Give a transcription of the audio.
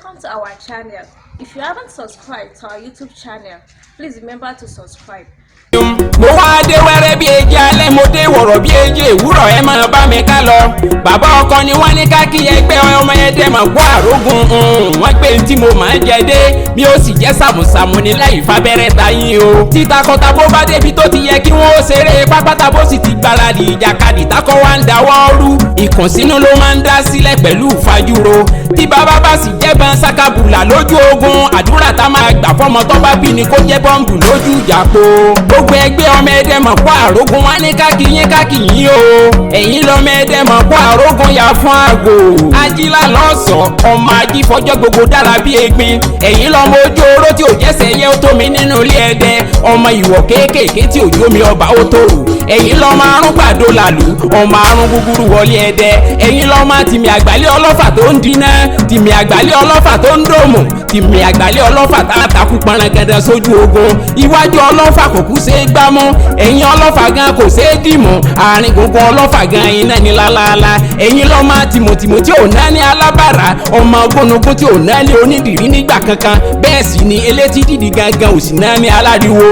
welcome to our channel. If you haven't subscribed to our YouTube channel, please remember to subscribe. mo wá dé wẹ́rẹ́ bí eji alẹ́ mo dé wọ̀rọ̀ bí eji èwúrọ̀ ẹ máa bá mi ká lọ. Bàbá ọkọ ni wọ́n ní ká kí ẹgbẹ́ ọmọ ẹdẹ máa kó àrógùn wọ́n pé tí mo máa ń jẹ dé mi ó sì jẹ́ sàmùsàmù ní láì fábẹ́rẹ́ tayín o. títakọta bó bá débi tó ti yẹ kí wọ́n ó ṣeré pápátá bó sì ti gbáradì ìjàkadì takọ wá ń dáwọ́ rú. Ìkùnsínú ló máa ń dá sílẹ̀ pẹ̀lú fajúro. Tí bàbá bá sì jẹ́ ban sakabula lójú ogun àdúrà tá máa gbà fọmọ tó bá bí ni kó jẹ́ bọ́ǹbù lójú ìjà po. Gbogbo ẹgbẹ́ ọmọ ẹdẹ mọ̀ kó àrógùn wá ní kákìyín o. Ẹ̀yin lọ́mọ ẹdẹ mọ̀ kó àrógùn yà fún àgò. Ajílá lọ́sọ̀ọ́ ọmọ ají fọjọ́ gbogbo dára bí egbin. Ẹ̀yin lọ́mọ ojú oró tí ò jẹ́sẹ̀ yẹ ó tó mi nínú ilé ẹdẹ. Ọmọ ìwọ̀ kéékèèké tí òjò mi ọba ó tòrò. Ẹ̀yin lọ́mọ arún gbàdo làlù ọmọ arún gúgúrú wọlé ẹdẹ. Ẹ̀yin lọ́mọ tìmì àgbálẹ̀ ọlọ́fà tó ń dínà. Tìmì àgbálẹ̀ ọlọ́fà tó ń dòmù. Tìmì àgbálẹ̀ ọlọ́fà tá àtàkù pọnrangandan sójú ogun. Iwájú ọlọ́fà kò kú ṣe é gbámú. Ẹ̀yin ọlọ́fà gan kò ṣe é dìmú. Àárín gbogbo ọlọ́fà gan iná ní lálálá. Ẹ̀yin lọ́mọ tìmùtìmù tí ò ná ní alábàárà. Ọmọ gbónúgbó tí ò ná ní onídìrí nígbà kankan. Bẹ́ẹ̀ sì ni elétí dídì gangan ò sì ná ní aláriwo.